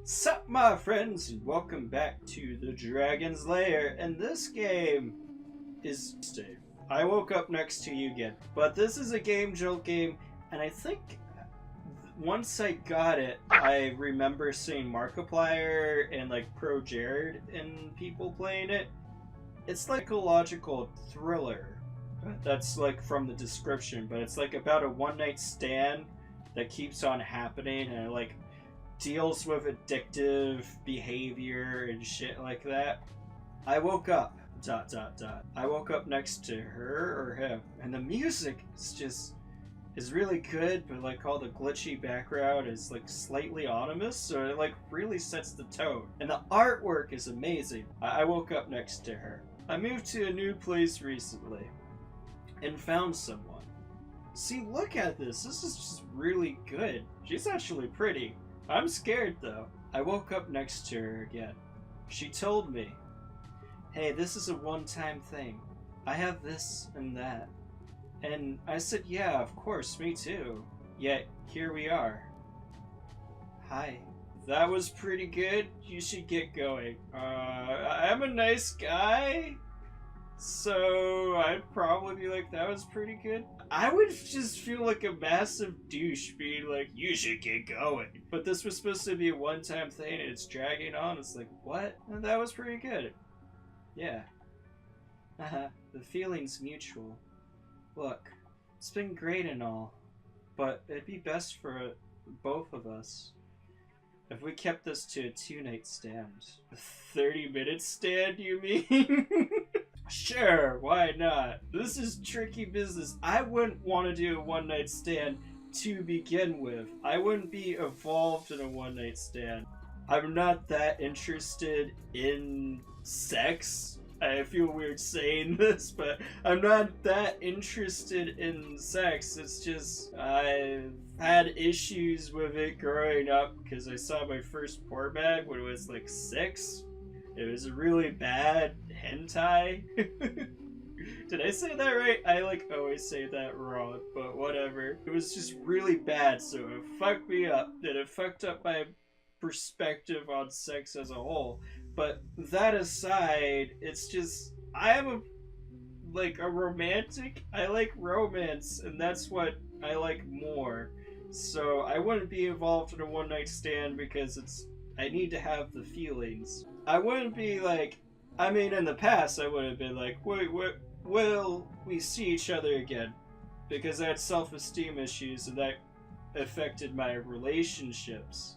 Sup, my friends, and welcome back to the Dragon's Lair. And this game is Steve. I woke up next to you again, but this is a game jolt game, and I think once I got it, I remember seeing Markiplier and like Pro Jared and people playing it. It's like a logical thriller. That's like from the description, but it's like about a one night stand that keeps on happening, and it like deals with addictive behavior and shit like that. I woke up. ... I woke up next to her or him, and the music is really good, but like all the glitchy background is like slightly ominous, so it like really sets the tone. And the artwork is amazing. I woke up next to her. I moved to a new place recently and found someone. See, look at this. This is just really good. She's actually pretty. I'm scared though. I woke up next to her again. She told me, hey, this is a one-time thing. I have this and that. And I said, yeah, of course, me too. Yet, here we are. Hi. That was pretty good. You should get going. I'm a nice guy, so I'd probably be like, that was pretty good. I would just feel like a massive douche being like, you should get going. But this was supposed to be a one-time thing and it's dragging on. It's like, what? And that was pretty good. Yeah. The feeling's mutual. Look, it's been great and all, but it'd be best for both of us if we kept this to a 2-night stand. A 30-minute stand, you mean? Sure, why not? This is tricky business. I wouldn't want to do a one-night stand to begin with. I wouldn't be involved in a one-night stand. I'm not that interested in sex. I feel weird saying this, but I'm not that interested in sex. It's just, I've had issues with it growing up because I saw my first porn mag when I was like 6. It was a really bad hentai. Did I say that right? I like always say that wrong, but whatever. It was just really bad, so it fucked me up. And it fucked up my perspective on sex as a whole. But that aside, it's just, I am a romantic. I like romance, and that's what I like more. So I wouldn't be involved in a one night stand because I need to have the feelings. I wouldn't be like, I mean, in the past I would have been like, wait, will we see each other again? Because I had self-esteem issues and that affected my relationships.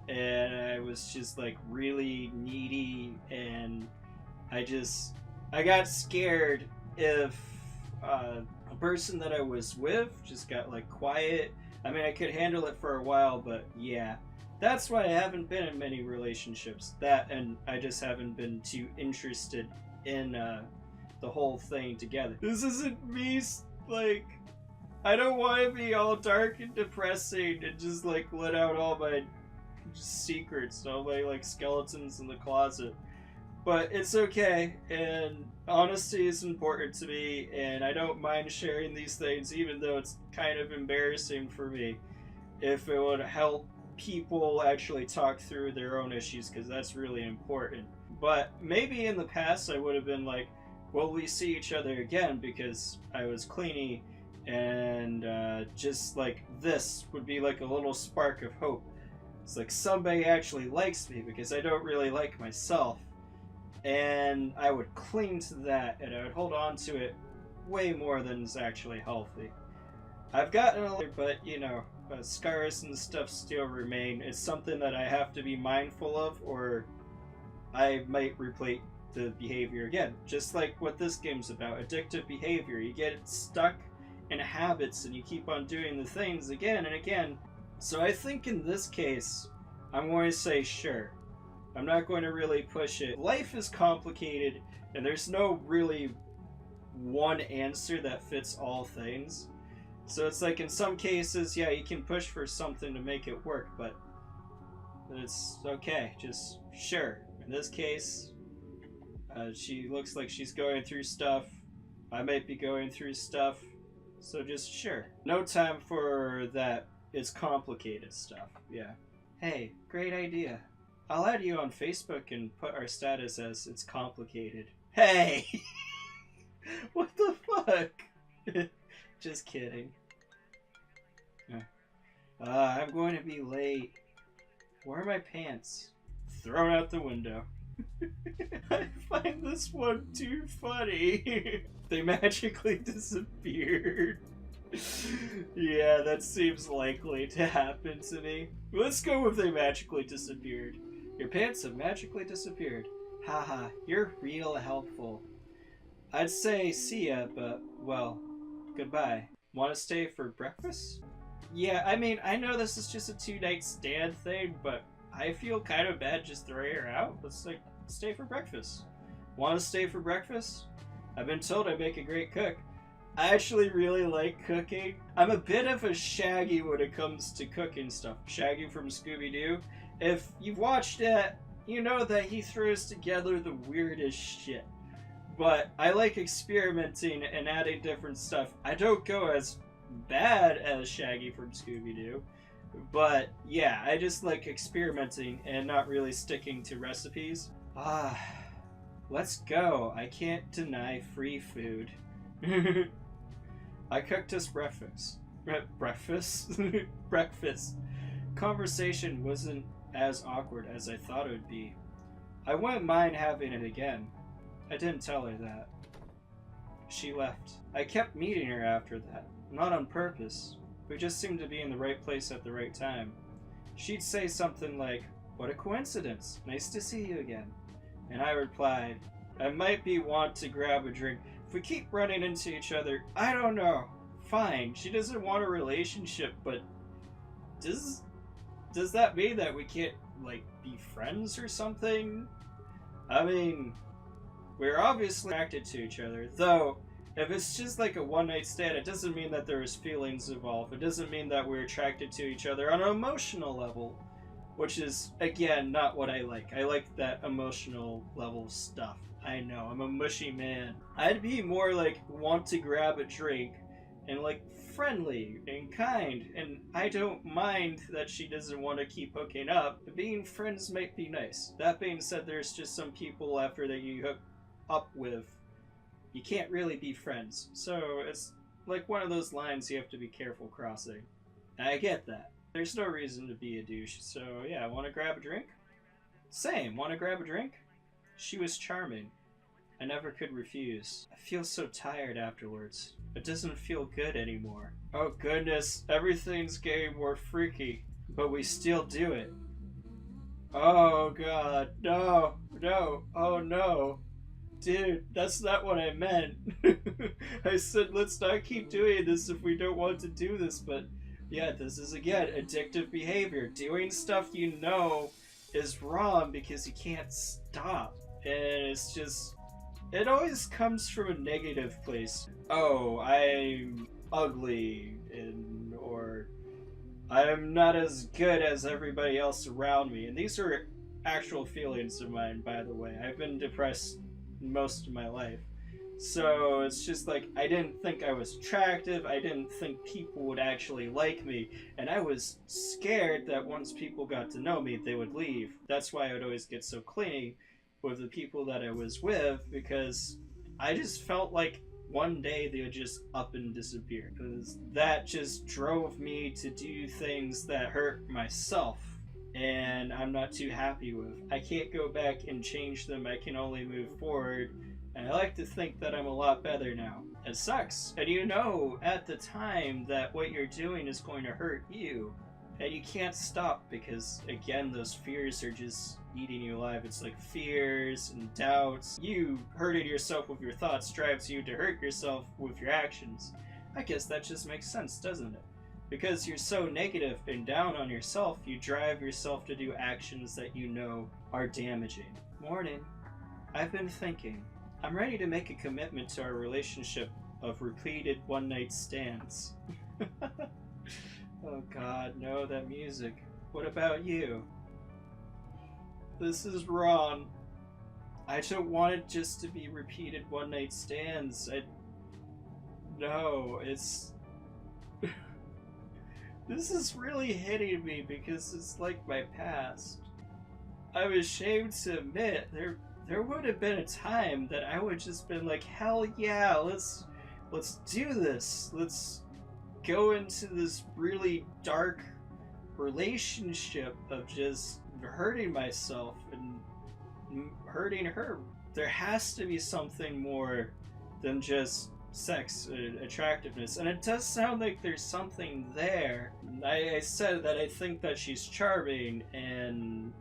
And I was just like really needy, and I got scared if a person that I was with just got like quiet. I mean, I could handle it for a while, but yeah. That's why I haven't been in many relationships. That, and I just haven't been too interested in the whole thing together. This isn't me, like, I don't want to be all dark and depressing and just like let out all my secrets, all my like skeletons in the closet. But it's okay, and honesty is important to me, and I don't mind sharing these things, even though it's kind of embarrassing for me, if it would help people actually talk through their own issues, because that's really important. But maybe in the past I would have been like, will we see each other again, because I was cleany, and just like this would be like a little spark of hope. It's like somebody actually likes me because I don't really like myself. And I would cling to that, and I would hold on to it way more than is actually healthy. I've gotten a little, but you know, scars and stuff still remain. It's something that I have to be mindful of, or I might repeat the behavior again. Just like what this game's about, addictive behavior. You get stuck in habits and you keep on doing the things again and again. So I think in this case, I'm going to say sure. I'm not going to really push it. Life is complicated, and there's no really one answer that fits all things. So it's like in some cases, yeah, you can push for something to make it work, but it's okay. Just sure. In this case, she looks like she's going through stuff. I might be going through stuff. So just sure. No time for that. It's complicated stuff. Yeah. Hey, great idea. I'll add you on Facebook and put our status as it's complicated. Hey! What the fuck? Just kidding. I'm going to be late. Where are my pants? Thrown out the window. I find this one too funny. They magically disappeared. Yeah, that seems likely to happen to me. Let's go with they magically disappeared. Your pants have magically disappeared. Haha, you're real helpful. I'd say see ya, but, well, goodbye. Want to stay for breakfast? Yeah, I mean, I know this is just a 2-night stand thing, but I feel kind of bad just throwing her out. Let's, like, stay for breakfast. Want to stay for breakfast? I've been told I make a great cook. I actually really like cooking. I'm a bit of a Shaggy when it comes to cooking stuff. Shaggy from Scooby-Doo. If you've watched it, you know that he throws together the weirdest shit. But I like experimenting and adding different stuff. I don't go as bad as Shaggy from Scooby-Doo. But yeah, I just like experimenting and not really sticking to recipes. Let's go. I can't deny free food. I cooked us breakfast. Breakfast? Breakfast. Conversation wasn't as awkward as I thought it would be. I wouldn't mind having it again. I didn't tell her that. She left. I kept meeting her after that. Not on purpose. We just seemed to be in the right place at the right time. She'd say something like, "What a coincidence. Nice to see you again." And I replied, "I might be want to grab a drink. If we keep running into each other, I don't know. Fine, she doesn't want a relationship, but does that mean that we can't, like, be friends or something? I mean, we're obviously attracted to each other, though if it's just like a one-night stand, it doesn't mean that there's feelings involved. It doesn't mean that we're attracted to each other on an emotional level, which is, again, not what I like. I like that emotional level stuff. I know, I'm a mushy man. I'd be more like, want to grab a drink, and like, friendly and kind, and I don't mind that she doesn't want to keep hooking up. Being friends might be nice. That being said, there's just some people after that you hook up with, you can't really be friends. So it's like one of those lines you have to be careful crossing. I get that. There's no reason to be a douche, so yeah, want to grab a drink? Same, want to grab a drink? She was charming. I never could refuse. I feel so tired afterwards. It doesn't feel good anymore. Oh goodness, everything's getting more freaky, but we still do it. Oh god, no, oh no. Dude, that's not what I meant. I said let's not keep doing this if we don't want to do this, but yeah, this is again addictive behavior. Doing stuff you know is wrong because you can't stop. And it's just, it always comes from a negative place. Oh, I'm ugly, or I'm not as good as everybody else around me. And these are actual feelings of mine, by the way. I've been depressed most of my life. So it's just like, I didn't think I was attractive, I didn't think people would actually like me, and I was scared that once people got to know me, they would leave. That's why I would always get so clingy with the people that I was with, because I just felt like one day they would just up and disappear. Because that just drove me to do things that hurt myself, and I'm not too happy with. I can't go back and change them, I can only move forward. And I like to think that I'm a lot better now. It sucks. And you know at the time that what you're doing is going to hurt you. And you can't stop because, again, those fears are just eating you alive. It's like fears and doubts. You hurting yourself with your thoughts drives you to hurt yourself with your actions. I guess that just makes sense, doesn't it? Because you're so negative and down on yourself, you drive yourself to do actions that you know are damaging. Morning. I've been thinking. I'm ready to make a commitment to our relationship of repeated one-night stands. Oh god, no, that music. What about you? This is wrong. I don't want it just to be repeated one-night stands. No, it's... This is really hitting me because it's like my past. I'm ashamed to admit there would have been a time that I would just been like, hell yeah, let's do this. Let's go into this really dark relationship of just hurting myself and hurting her. There has to be something more than just sex and attractiveness, and it does sound like there's something there. I said that I think that she's charming, and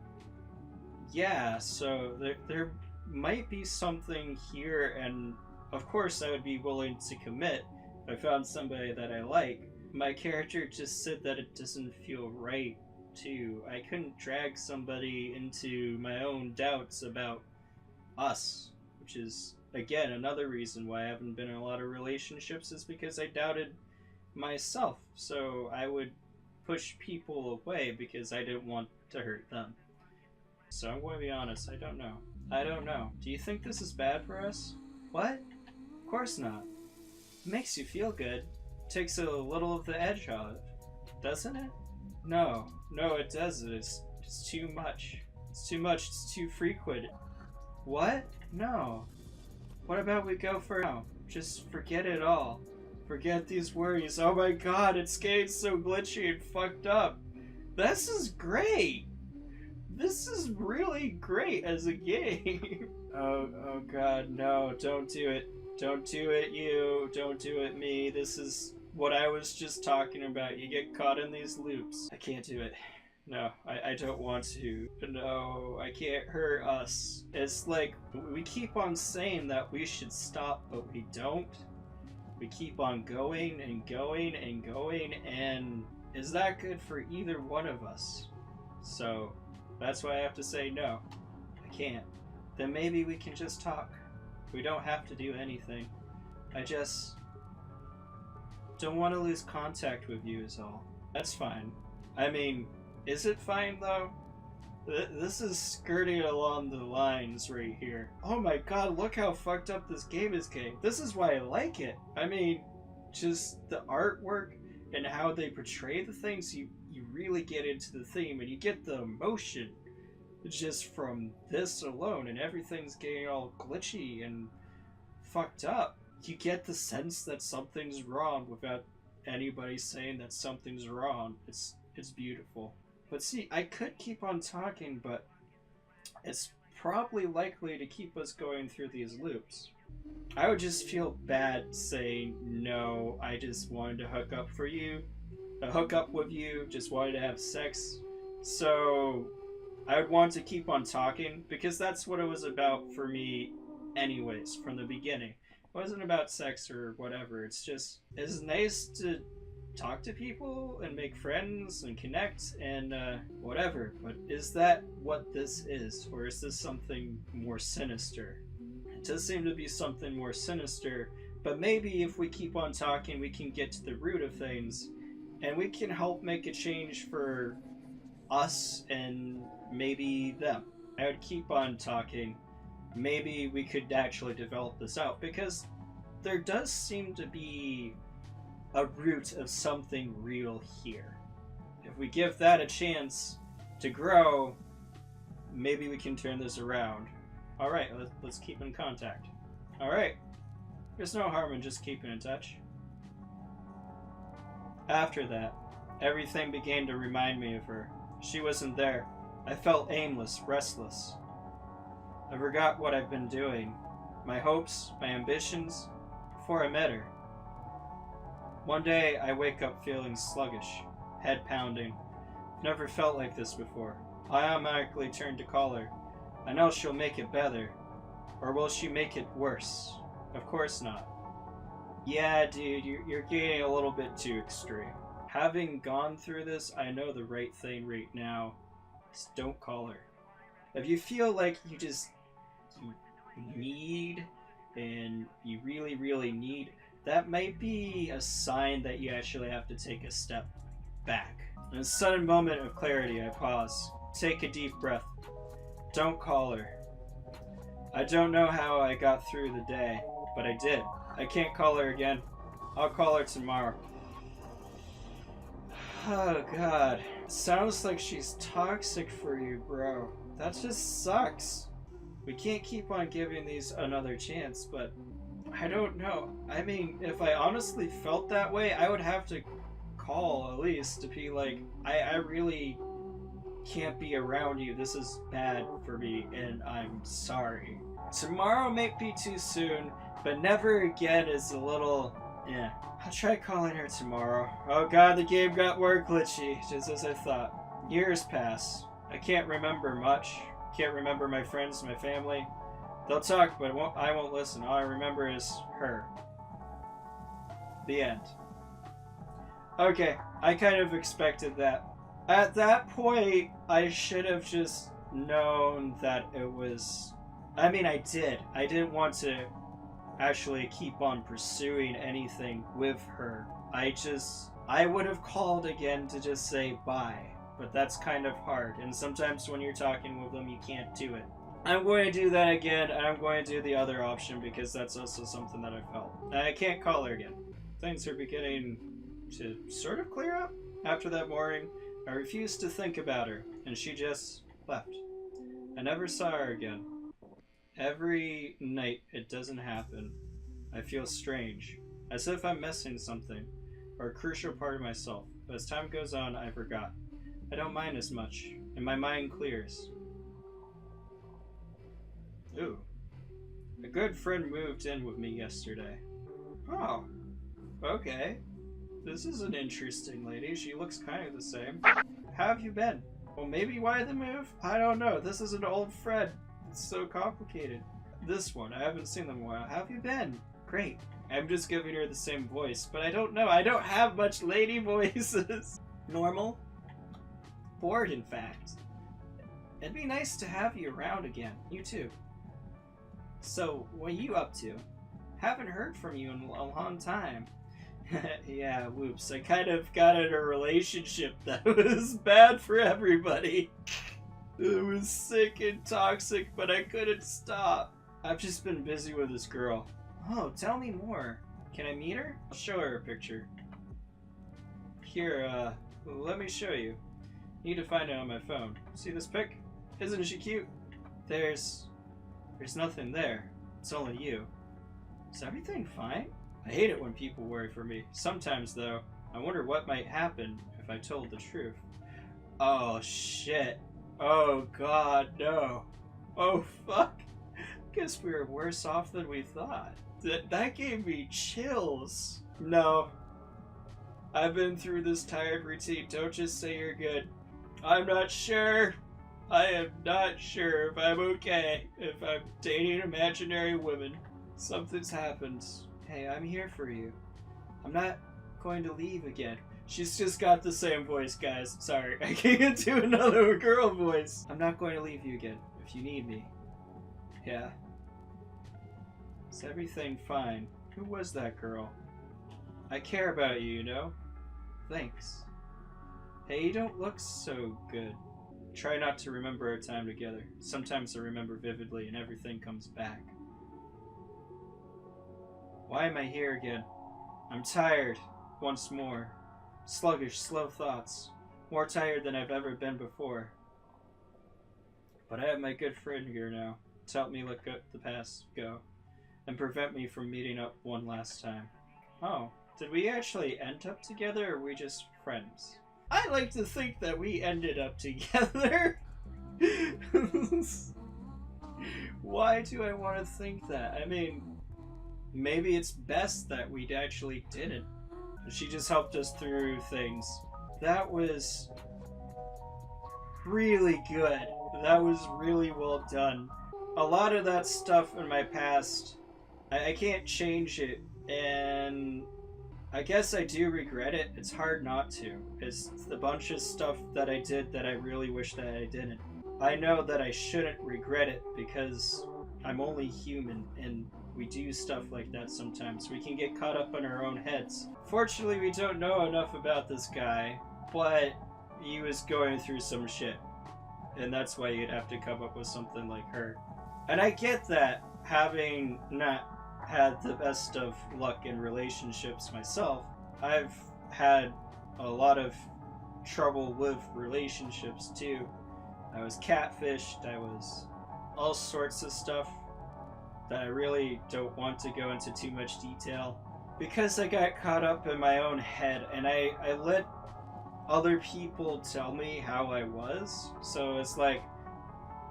yeah, so there might be something here, and of course I would be willing to commit if I found somebody that I like. My character just said that it doesn't feel right too. I couldn't drag somebody into my own doubts about us, which is again another reason why I haven't been in a lot of relationships, is because I doubted myself. So I would push people away because I didn't want to hurt them. So I'm going to be honest, I don't know. I don't know. Do you think this is bad for us? What? Of course not. It makes you feel good. Takes a little of the edge out, doesn't it? No, it doesn't. It's too much. It's too much. It's too frequent. What? No. What about we go for now? Just forget it all. Forget these worries. Oh my god, it's getting so glitchy and fucked up. This is great. This is really great as a game. Oh god, no, don't do it. Don't do it, you. Don't do it, me. This is what I was just talking about. You get caught in these loops. I can't do it. No, I don't want to. No, I can't hurt us. It's like, we keep on saying that we should stop, but we don't. We keep on going and going and going, and is that good for either one of us? So, that's why I have to say no. I can't. Then maybe we can just talk. We don't have to do anything. I just don't want to lose contact with you is all. That's fine. I mean, is it fine though? This is skirting along the lines right here. Oh my god, look how fucked up this game is getting. This is why I like it. I mean, just the artwork and how they portray the things, you really get into the theme and you get the emotion just from this alone, and everything's getting all glitchy and fucked up. You get the sense that something's wrong without anybody saying that something's wrong. It's beautiful. But see, I could keep on talking, but it's probably likely to keep us going through these loops. I would just feel bad saying, no, I just wanted to hook up with you, just wanted to have sex. So I would want to keep on talking, because that's what it was about for me anyways, from the beginning. It wasn't about sex or whatever. It's nice to talk to people and make friends and connect and whatever. But is that what this is? Or is this something more sinister? It does seem to be something more sinister, but maybe if we keep on talking, we can get to the root of things and we can help make a change for us and maybe them. I would keep on talking. Maybe we could actually develop this out, because there does seem to be a root of something real here. If we give that a chance to grow, maybe we can turn this around. Alright, let's keep in contact. Alright. There's no harm in just keeping in touch. After that, everything began to remind me of her. She wasn't there. I felt aimless, restless. I forgot what I've been doing, my hopes, my ambitions, before I met her. One day, I wake up feeling sluggish, head pounding. I've never felt like this before. I automatically turn to call her. I know she'll make it better. Or will she make it worse? Of course not. Yeah, dude, you're getting a little bit too extreme. Having gone through this, I know the right thing right now is don't call her. If you feel like you need, and you really, really need, that might be a sign that you actually have to take a step back. In a sudden moment of clarity, I pause. Take a deep breath. Don't call her. I don't know how I got through the day, but I did. I can't call her again. I'll call her tomorrow. Oh god. Sounds like she's toxic for you, bro. That just sucks. We can't keep on giving these another chance, but I don't know. I mean, if I honestly felt that way, I would have to call at least to be like, I really can't be around you. This is bad for me, and I'm sorry. Tomorrow might be too soon, but never again is a little... yeah. I'll try calling her tomorrow. Oh god, the game got more glitchy, just as I thought. Years pass. I can't remember much. Can't remember my friends, my family. They'll talk, but I won't listen. All I remember is her. The end. Okay, I kind of expected that. At that point, I should have just known that it was... I mean, I did. I didn't want to actually keep on pursuing anything with her. I would have called again to just say bye. But that's kind of hard, and sometimes when you're talking with them, you can't do it. I'm going to do that again, and I'm going to do the other option because that's also something that I felt. I can't call her again. Things are beginning to sort of clear up. After that morning, I refused to think about her, and she just left. I never saw her again. Every night it doesn't happen. I feel strange, as if I'm missing something, or a crucial part of myself. But as time goes on, I forgot. I don't mind as much, and my mind clears. Ooh. A good friend moved in with me yesterday. Oh. Okay. This is an interesting lady. She looks kind of the same. How have you been? Well, maybe why the move? I don't know. This is an old friend. It's so complicated. This one. I haven't seen them in a while. How have you been? Great. I'm just giving her the same voice, but I don't know. I don't have much lady voices. Normal? Bored, in fact. It'd be nice to have you around again. You too. So, what are you up to? Haven't heard from you in a long time. Yeah, whoops. I kind of got in a relationship that was bad for everybody. It was sick and toxic, but I couldn't stop. I've just been busy with this girl. Oh, tell me more. Can I meet her? I'll show her a picture. Here, let me show you. Need to find it on my phone. See this pic? Isn't she cute? There's nothing there. It's only you. Is everything fine? I hate it when people worry for me. Sometimes, though, I wonder what might happen if I told the truth. Oh, shit. Oh, God, no. Oh, fuck. Guess we were worse off than we thought. That gave me chills. No. I've been through this tired routine. Don't just say you're good. I'm not sure. I am not sure if I'm okay, if I'm dating imaginary women. Something's happened. Hey, I'm here for you. I'm not going to leave again. She's just got the same voice, guys. Sorry, I can't do another girl voice. I'm not going to leave you again, if you need me. Yeah. Is everything fine? Who was that girl? I care about you, you know? Thanks. Hey, you don't look so good. Try not to remember our time together. Sometimes I remember vividly and everything comes back. Why am I here again? I'm tired. Once more. Sluggish, slow thoughts. More tired than I've ever been before. But I have my good friend here now to help me let the past go and prevent me from meeting up one last time. Oh, did we actually end up together or were we just friends? I like to think that we ended up together. Why do I want to think that? I mean, maybe it's best that we actually didn't. She just helped us through things. That was really good. That was really well done. A lot of that stuff in my past, I can't change it, and I guess I do regret it. It's hard not to. It's the bunch of stuff that I did that I really wish that I didn't. I know that I shouldn't regret it because I'm only human and we do stuff like that sometimes. We can get caught up in our own heads. Fortunately, we don't know enough about this guy, but he was going through some shit. And that's why you'd have to come up with something like her. And I get that, having not had the best of luck in relationships myself. I've had a lot of trouble with relationships too. I was catfished, I was all sorts of stuff that I really don't want to go into too much detail. Because I got caught up in my own head, and I let other people tell me how I was. So it's like,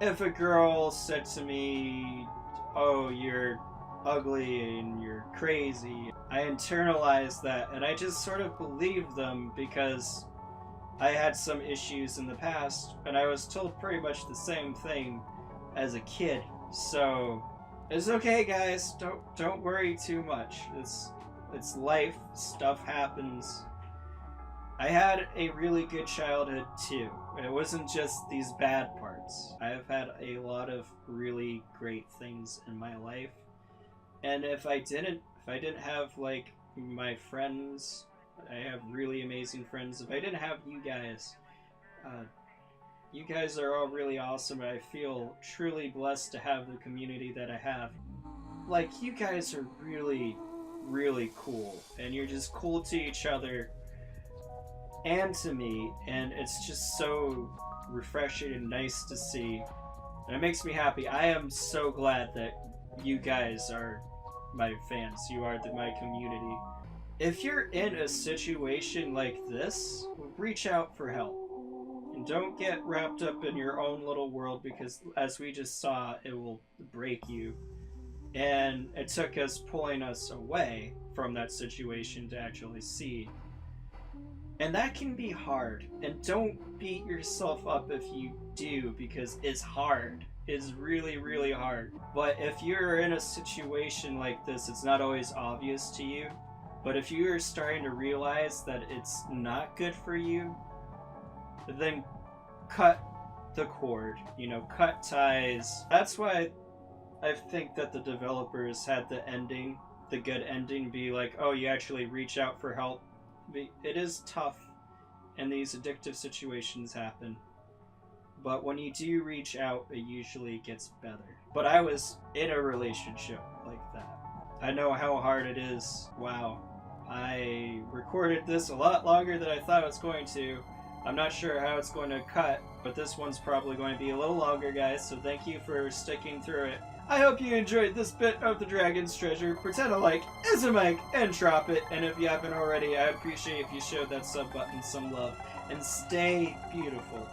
if a girl said to me, oh, you're ugly and you're crazy, I internalized that, and I just sort of believed them because I had some issues in the past, and I was told pretty much the same thing as a kid. So it's okay, guys. Don't worry too much. It's life. Stuff happens. I had a really good childhood too. It wasn't just these bad parts. I have had a lot of really great things in my life. And if I didn't have like my friends, I have really amazing friends. If I didn't have you guys are all really awesome. I feel truly blessed to have the community that I have. Like, you guys are really, really cool, and you're just cool to each other and to me, and it's just so refreshing and nice to see, and it makes me happy. I am so glad that you guys are my fans. You are my community. If you're in a situation like this, reach out for help. And don't get wrapped up in your own little world, because as we just saw, it will break you. And it took us pulling us away from that situation to actually see. And that can be hard. And don't beat yourself up if you do, because it's hard. It's really, really hard. But if you're in a situation like this, it's not always obvious to you. But if you're starting to realize that it's not good for you, then cut the cord, cut ties. That's why I think that the developers had the good ending be like, oh, you actually reach out for help. It is tough, and these addictive situations happen. But when you do reach out, it usually gets better. But I was in a relationship like that. I know how hard it is. Wow. I recorded this a lot longer than I thought it was going to. I'm not sure how it's going to cut, but this one's probably going to be a little longer, guys, so thank you for sticking through it. I hope you enjoyed this bit of the Dragon's Treasure. Pretend a like is a mic and drop it, and if you haven't already, I appreciate if you showed that sub button some love. And stay beautiful.